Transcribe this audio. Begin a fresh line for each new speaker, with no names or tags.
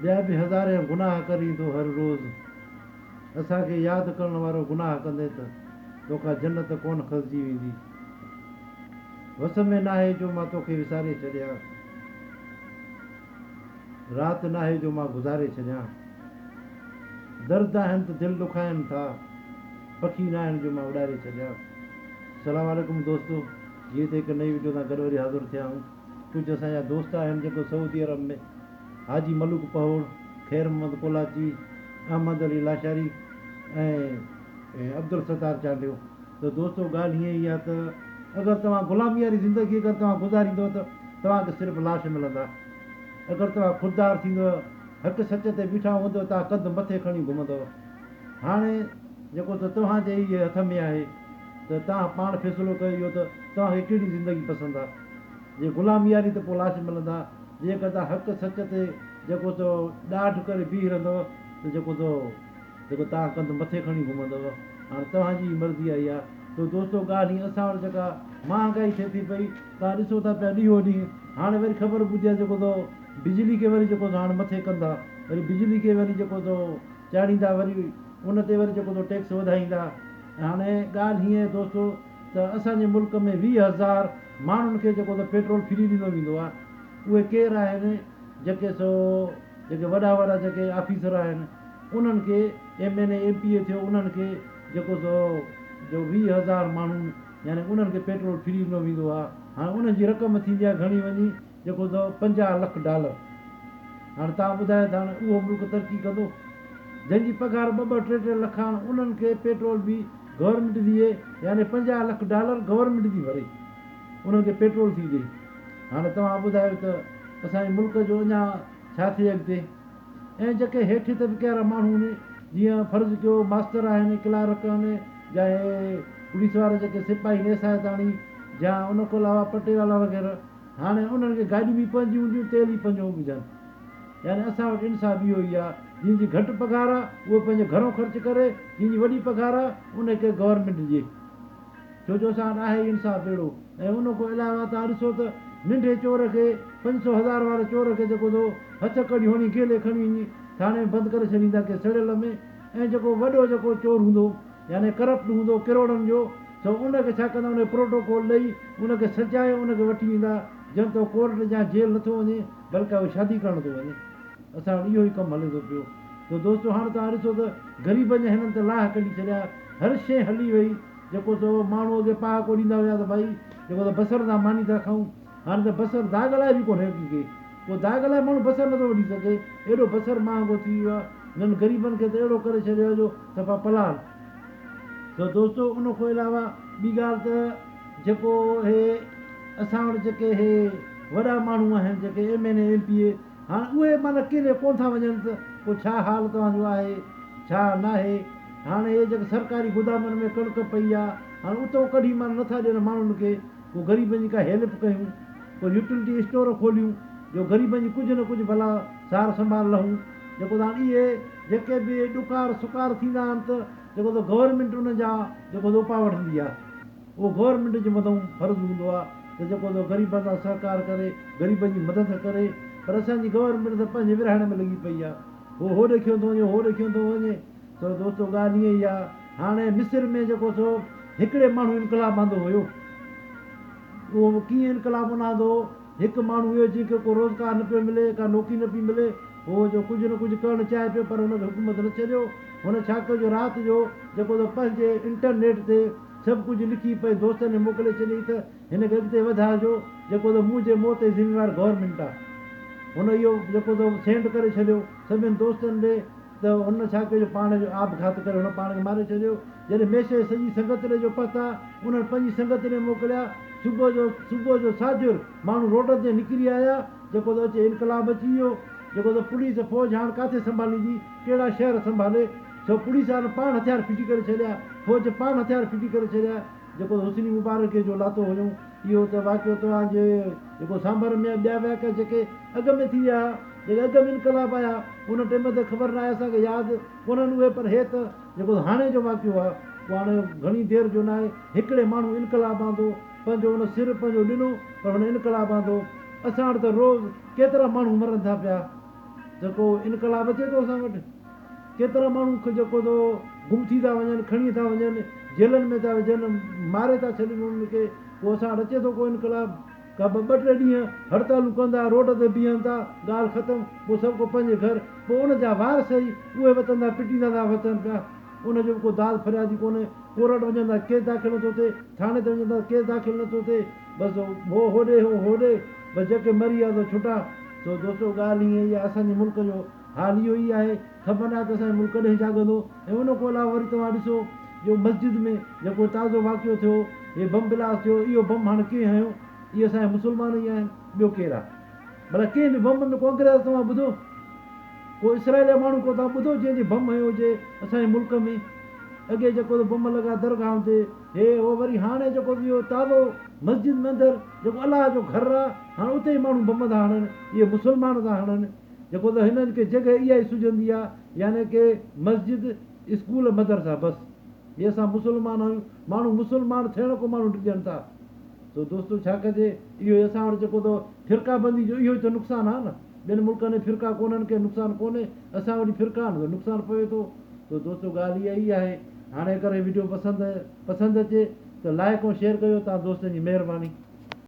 ॿिया बि हज़ारे गुनाह करींदो हर रोज़। असांखे यादि करण वारो गुनाह कंदे त तोखां जन्नत कोन खसिजी वेंदी। वस में नाहे जो मां तोखे विसारे छॾियां, राति नाहे जो मां गुज़ारे छॾियां। दर्द आहिनि त दिलि ॾुखाइनि था, पखी न आहिनि जो मां उॾारे छॾियां। सलाम वालेकुम दोस्तो, जीअं त हिकु नई वीडियो सां गॾु वरी हाज़िर थिया आहियूं। कुझु असांजा दोस्त आहिनि जेको सऊदी अरब में हाजी मलूक पहोड़, ख़ैर मोहम्मद कोलाची, अहमद अली लाशारी ऐं अब्दुल सत्तार चांडियो। त दोस्तो ॻाल्हि हीअं ई आहे त अगरि तव्हां ग़ुलामी वारी ज़िंदगी अगरि तव्हां गुज़ारींदव त तव्हांखे सिर्फ़ु लाश मिलंदा। अगरि तव्हां ख़ुददार थींदव, हक़ सच ते बीठा हूंदव, तव्हां कदु मथे खणी घुमंदव। हाणे जेको त तव्हांजे ई हथ में आहे त तव्हां पाण फ़ैसिलो कयो इहो त तव्हांखे कहिड़ी ज़िंदगी पसंदि आहे। जे ग़ुलामी वारी त पोइ लाश मिलंदा, जेकर तव्हां हक़ सच ते जेको त ॾाढ करे बीह रहंदव त जेको तव्हां कंधु मथे खणी घुमंदव। हाणे तव्हांजी मर्ज़ी आई आहे। त दोस्तो ॻाल्हि हीअं, असां वटि जेका महांगाई थिए थी पई, तव्हां ॾिसो था पिया ॾींहों ॾींहुं। हाणे वरी ख़बर ॿुधी आहे जेको त बिजली खे वरी जेको हाणे मथे कंदा, वरी बिजली खे वरी जेको चाढ़ींदा, वरी उन ते वरी जेको टैक्स वधाईंदा। हाणे ॻाल्हि हीअं आहे दोस्तो त असांजे मुल्क में 20,000 माण्हुनि खे जेको त पेट्रोल फ्री ॾिनो वेंदो आहे। उहे केरु आहिनि? जेके वॾा वॾा जेके ऑफिसर आहिनि, उन्हनि खे MNA MPA थियो, उन्हनि खे जेको जो 20,000 माण्हू यानी उन्हनि खे पेट्रोल फ्री ॾिनो वेंदो आहे। हाणे उन्हनि जी रक़म थींदी आहे घणी वञी जेको $50 लख। हाणे तव्हां ॿुधायो त हाणे उहो मुल्क तरक़ी कंदो जंहिंजी पघार 2-2, 3-3 लख आहिनि? उन्हनि खे पेट्रोल बि गवर्नमेंट ॾिए, यानी $50 लख गवर्नमेंट थी भरे, उन्हनि खे पेट्रोल थी ॾिए। हाणे तव्हां ॿुधायो त असांजे मुल्क जो अञा छा थिए अॻिते। ऐं जेके हेठि तबिके वारा माण्हू आहिनि, जीअं फ़र्ज़ु कयो मास्टर आहिनि, क्लार्क आहिनि, या पुलिस वारा जेके सिपाही नेसायताणी, या उन खां अलावा पटेल वाला वग़ैरह, हाणे उन्हनि खे गाॾियूं बि पंहिंजियूं हूंदियूं, तेल बि पंहिंजो विझनि। यानी असां वटि इंसाफ़ इहो ई आहे, जंहिंजी घटि पघार आहे उहो पंहिंजे घरों ख़र्चु करे, जंहिंजी वॾी पघार आहे उनखे गवर्नमेंट ॾिए। छो जो असां वटि आहे इंसाफ़ अहिड़ो। ऐं उन खां अलावा तव्हां ॾिसो त नंढे चोर खे, 500,000 वारे चोर खे जेको हथ कड़ी हणी गेले खणी वञी थाणे में बंदि करे छॾींदा के सड़ियल में। ऐं जेको वॾो जेको चोर हूंदो, यानी करप्ट हूंदो किरोड़नि जो, त उनखे छा कंदा, उनखे प्रोटोकॉल ॾेई उनखे सजाए उनखे वठी ईंदा, जंहिं तो कोर्ट या जेल नथो वञे, बल्कि उहो शादी करण थो वञे। असां वटि इहो ई कमु हले थो पियो। त दोस्तो हाणे तव्हां ॾिसो त ग़रीबनि जे हिननि त लाह कढी छॾिया, हर शइ हली वई। जेको माण्हू अॻे पहाको ॾींदा हुया त भई जेको बसर सां मानी था खाऊं, हाणे त बसर दाग लाइ बि कोन्हे कंहिंखे। पोइ दाग लाइ माण्हू बसर नथो वठी सघे, एॾो बसर महांगो थी वियो आहे। हिननि ग़रीबनि खे त अहिड़ो करे छॾियो जो सफ़ा पलाल। त दोस्तो उन खां अलावा ॿी ॻाल्हि त जेको असां वटि जेके वॾा माण्हू आहिनि, जेके MNA MPA, हाणे उहे माना केरे कोन था वञनि। त पोइ छा हाल तव्हांजो आहे, छा न आहे। हाणे इहे जेके सरकारी गोदामनि में कणिक पई आहे, हाणे उतां कढी माना नथा ॾियनि माण्हुनि खे। पोइ ग़रीबनि जी का हेल्प कयूं, पोइ यूटिलिटी स्टोर खोलियूं, जो ग़रीबनि जी कुझु न कुझु भला सार संभाल लहूं। जेको त इहे जेके बि ॾुकार सुकार थींदा आहिनि, त जेको त गवर्नमेंट उन जा जेको उपा वठंदी आहे, उहो गवर्नमेंट जे मथां फ़र्ज़ु हूंदो आहे त जेको ग़रीबनि सां सहकार करे, ग़रीबनि जी मदद करे। पर असांजी गवर्नमेंट त पंहिंजे विरहाइण में लॻी पई आहे, उहो होॾे ॾेखियो थो वञे, होॾे ॾेखियो थो वञे। त दोस्तो ॻाल्हि ईअं ई आहे। हाणे मिस्र में जेको हिकिड़े माण्हू इनकलाब आंदो हुयो, उहो कीअं इनकलाब आंदो? हिकु माण्हू हुयो जंहिंखे को रोज़गार न पियो मिले, का नौकरी न पई मिले, उहो जो कुझु न कुझु करणु चाहे पियो, पर हुनखे हुकूमत न छॾियो। हुन छा कयो जो राति जो जेको पंहिंजे इंटरनेट ते सभु कुझु लिखी पए दोस्तनि खे मोकिले छॾियईं त हिनखे अॻिते वधाइजो, जेको मुंहिंजे मौत जी ज़िमेवार गवर्नमेंट आहे। हुन इहो जेको सेंड करे छॾियो सभिनि दोस्तनि ॾे। त हुन छा कयो, पाण जो आपघात करे हुन पाण खे मारे छॾियो। जॾहिं मैसेज सॼी संगत जो पता, उन्हनि पंहिंजी संगत ॾे मोकिलिया। सुबुह जो साजुर माण्हू रोड ते निकिरी आया, जेको अचे इनकलाब अची वियो। जेको पुलिस फ़ौज हाणे किथे संभालींदी, कहिड़ा शहर संभाले। छो पुलिस वारनि पाण हथियार फिटी करे छॾिया, फ़ौज पाण हथियार फिटी करे छॾिया। जेको हुस्नी मुबारक जो लातो हुयूं, इहो त वाक़ियो तव्हांजे जेको सांभर में ॿिया वाक़िया जेके अॻ में थी विया, जेके अॻ में इनकलाब आया, उन टाइम ते ख़बर न आहे, असांखे यादि कोन्हनि उहे। पर हे त जेको हाणे जो वाक़ियो आहे, उहो हाणे घणी देरि जो न आहे। हिकिड़े माण्हू इनकलाब आंदो, पंहिंजो हुन सिर पंहिंजो ॾिनो, पर हुन इनकलाब आंदो। असां वटि त रोज़ केतिरा माण्हू मरनि था पिया। जेको इनकलाब अचे थो असां वटि। केतिरा माण्हू जेको थो गुम थी था वञनि, खणी था वञनि, जेलनि में था विझनि, मारे था छॾनि उन्हनि खे। पोइ असां वटि अचे थो को इनकलाब, का ॿ टे ॾींहं हड़तालूं कंदा, रोड ते बीहनि था, ॻाल्हि ख़तमु, पोइ सभु को पंहिंजे घर। पोइ उन जा वार सही उहे वतंदा, पिटींदा था वचनि पिया, उनजो बि को दाद फरियादी कोन्हे। कोर्ट वञंदा केस दाख़िल नथो थिए, थाणे ते वञंदा केस दाख़िल नथो थिए, बसि हो होॾे हो होॾे, बसि जेके मरी विया त छुटा। सो दोस्तो ॻाल्हि ईअं ई आहे, असांजे मुल्क जो हाल इहो ई आहे। ख़बर न आहे त असांजो मुल्क कॾहिं जाॻंदो। ऐं उन खां अलावा वरी तव्हां ॾिसो जो मस्जिद में जेको ताज़ो वाक़ियो थियो, हे बम ब्लास्ट थियो, इहो बम हाणे कीअं हयो? इहे असांजा मुस्लमान ई आहिनि, ॿियो केरु आहे? भला कंहिं बि बम में को अंग्रेज़ तव्हां ॿुधो? को इसराइल जो माण्हू को तव्हां ॿुधो जंहिंजे बम हयो हुजे असांजे मुल्क में? अॻे जेको बम लॻा दरगाह ते, हे हो, वरी हाणे जेको इहो ताज़ो मस्जिद मंदरु जेको अलाह जो घरु आहे, हाणे उते ई माण्हू बम था हणनि, इहे मुस्लमान था हणनि। जेको त हिननि खे जॻह इहा ई सुझंदी आहे, यानी की मस्जिद, स्कूल, मदरसा, बसि। इहे असां मुस्लमान आहियूं, माण्हू मुस्लमान थियण खां माण्हू ॾिजनि था। त दोस्तो छा कजे? इहो असां वटि जेको थो फ़िरकाबंदी जो इहो ई त नुक़सानु आहे न। ॿियनि मुल्कनि में फ़िरका कोन्हनि, के नुक़सानु कोन्हे, असां वटि फ़िरका आहिनि त नुक़सानु पए थो। त दोस्तो ॻाल्हि इहा ई आहे। हाणे करे वीडियो पसंदि अचे त लाइक ऐं शेयर कयो, तव्हां दोस्तनि जी महिरबानी।